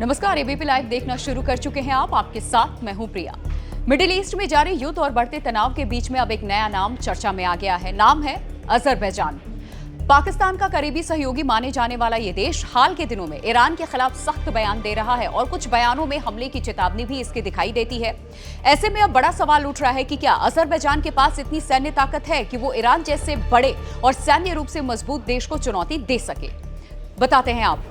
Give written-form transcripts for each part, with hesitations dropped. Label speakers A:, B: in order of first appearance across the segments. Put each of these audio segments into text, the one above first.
A: नमस्कार, ABP live देखना शुरू कर चुके हैं आप। आपके साथ मैं हूं प्रिया। मिडिल ईस्ट में जारी युद्ध और बढ़ते तनाव के बीच में अब एक नया नाम चर्चा में आ गया है। नाम है अजरबैजान। पाकिस्तान का करीबी सहयोगी माने जाने वाला ये देश हाल के दिनों में ईरान के खिलाफ सख्त बयान दे रहा है और कुछ बयानों में हमले की चेतावनी भी इसकी दिखाई देती है। ऐसे में अब बड़ा सवाल उठ रहा है कि क्या अजरबैजान के पास इतनी सैन्य ताकत है कि वो ईरान जैसे बड़े और सैन्य रूप से मजबूत देश को चुनौती दे सके। बताते हैं आप,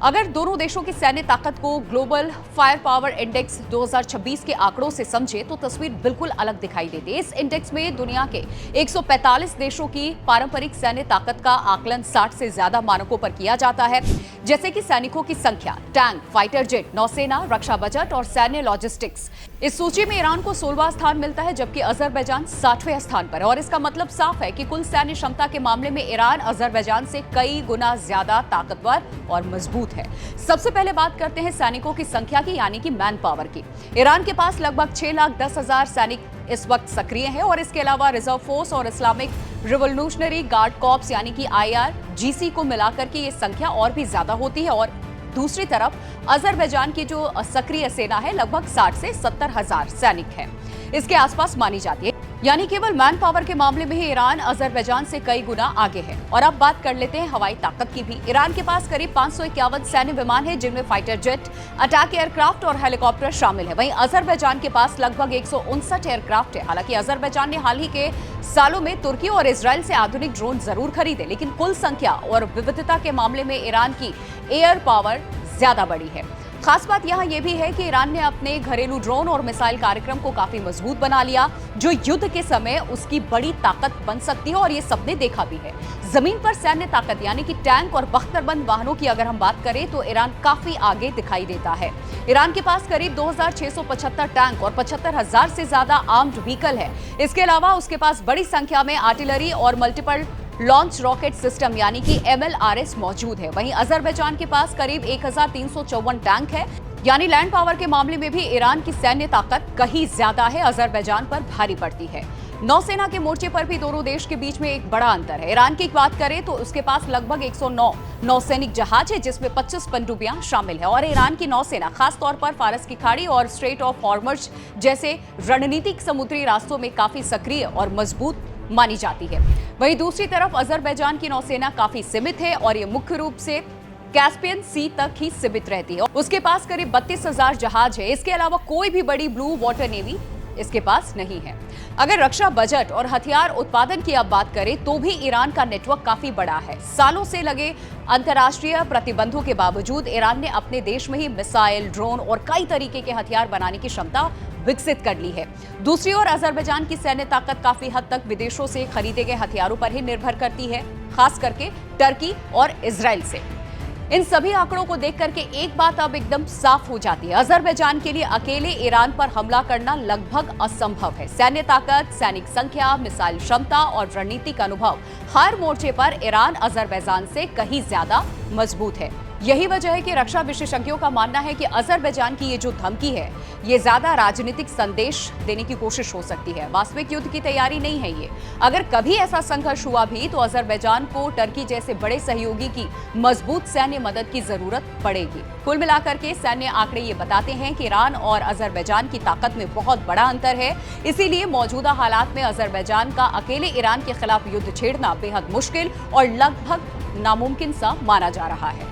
A: अगर दोनों देशों की सैन्य ताकत को ग्लोबल फायर पावर इंडेक्स 2026 के आंकड़ों से समझे तो तस्वीर बिल्कुल अलग दिखाई देती है। इस इंडेक्स में दुनिया के 145 देशों की पारंपरिक सैन्य ताकत का आकलन 60 से ज्यादा मानकों पर किया जाता है, जैसे कि सैनिकों की संख्या, टैंक, फाइटर जेट, नौसेना, रक्षा बजट और सैन्य लॉजिस्टिक्स। इस सूची में ईरान को 16वां स्थान मिलता है, जबकि अजरबैजान 60वें स्थान पर है। और इसका मतलब साफ है कि कुल सैन्य क्षमता के मामले में ईरान अजरबैजान से कई गुना ज्यादा ताकतवर और मजबूत है। सबसे पहले बात करते हैं सैनिकों की संख्या की, यानी कि मैन पावर की। ईरान के पास लगभग 6,10,000 सैनिक इस वक्त सक्रिय हैं और इसके अलावा रिजर्व फोर्स और इस्लामिक रिवोल्यूशनरी गार्ड कॉर्प्स यानी कि IRGC को मिलाकर के ये संख्या और भी ज्यादा होती है। और दूसरी तरफ अजरबैजान की जो सक्रिय सेना है लगभग 60 से 70,000 सैनिक है, इसके आसपास मानी जाती है। यानी केवल मैन पावर के मामले में ही ईरान अजरबैजान से कई गुना आगे है। और अब बात कर लेते हैं हवाई ताकत की भी। ईरान के पास करीब 551 सैन्य विमान है, जिनमें फाइटर जेट, अटैक एयरक्राफ्ट और हेलीकॉप्टर शामिल है। वहीं अजरबैजान के पास लगभग 159 एयरक्राफ्ट है। हालांकि अजरबैजान ने हाल ही के सालों में तुर्की और इजराइल से आधुनिक ड्रोन जरूर खरीदे, लेकिन कुल संख्या और विविधता के मामले में ईरान की एयर पावर ज्यादा बड़ी है। खास बात यहाँ यह भी है कि ईरान ने अपने घरेलू ड्रोन और मिसाइल कार्यक्रम को काफी मजबूत बना लिया, जो युद्ध के समय उसकी बड़ी ताकत बन सकती है। और ये सबने देखा भी है। जमीन पर सैन्य ताकत यानी कि टैंक और बख्तरबंद वाहनों की अगर हम बात करें तो ईरान काफी आगे दिखाई देता है। ईरान के पास करीब 2,675 टैंक और 75,000 से ज्यादा आर्म्ड व्हीकल है। इसके अलावा उसके पास बड़ी संख्या में आर्टिलरी और मल्टीपल लॉन्च रॉकेट सिस्टम यानी कि MLRS मौजूद है। वहीं अजरबैजान के पास करीब 1,354 टैंक है। यानी लैंड पावर के मामले में भी ईरान की सैन्य ताकत कहीं ज्यादा है, अजरबैजान पर भारी पड़ती है। नौसेना के मोर्चे पर भी दोनों देश के बीच में एक बड़ा अंतर है। ईरान की बात करें तो उसके पास लगभग 109 नौसैनिक जहाज है, जिसमें 25 पनडुब्बियां शामिल है। और ईरान की नौसेना खासतौर पर फारस की खाड़ी और स्ट्रेट ऑफ हॉर्मज जैसे रणनीतिक समुद्री रास्तों में काफी सक्रिय और मजबूत मानी जाती है। वहीं दूसरी तरफ अजरबैजान की नौसेना काफी सीमित है और ये मुख्य रूप से कैस्पियन सी तक ही सीमित रहती है। उसके पास करीब 32,000 जहाज है। इसके अलावा कोई भी बड़ी ब्लू वाटर नेवी इसके पास नहीं है। अगर रक्षा बजट और हथियार उत्पादन की अब बात करें तो भी ईरान का नेटवर्क काफी बड़ा है। सालों से लगे अंतर्राष्ट्रीय प्रतिबंधों के बावजूद ईरान ने अपने देश में ही मिसाइल, ड्रोन और कई तरीके के हथियार बनाने की क्षमता विकसित कर ली है। दूसरी ओर अजरबैजान की सैन्य ताकत काफी हद तक विदेशों से खरीदे गए हथियारों पर ही निर्भर करती है, खास करके टर्की और इजराइल से। इन सभी आंकड़ों को देख करके एक बात अब एकदम साफ हो जाती है, अजरबैजान के लिए अकेले ईरान पर हमला करना लगभग असंभव है। सैन्य ताकत, सैनिक संख्या, मिसाइल क्षमता और रणनीतिक अनुभव, हर मोर्चे पर ईरान अजरबैजान से कहीं ज्यादा मजबूत है। यही वजह है कि रक्षा विशेषज्ञों का मानना है कि अजरबैजान की ये जो धमकी है, ये ज्यादा राजनीतिक संदेश देने की कोशिश हो सकती है। वास्तविक युद्ध की तैयारी नहीं है ये। अगर कभी ऐसा संघर्ष हुआ भी तो अजरबैजान को टर्की जैसे बड़े सहयोगी की मजबूत सैन्य मदद की जरूरत पड़ेगी। कुल मिलाकर के सैन्य आंकड़े ये बताते हैं कि ईरान और अजरबैजान की ताकत में बहुत बड़ा अंतर है। इसीलिए मौजूदा हालात में अजरबैजान का अकेले ईरान के खिलाफ युद्ध छेड़ना बेहद मुश्किल और लगभग नामुमकिन सा माना जा रहा है।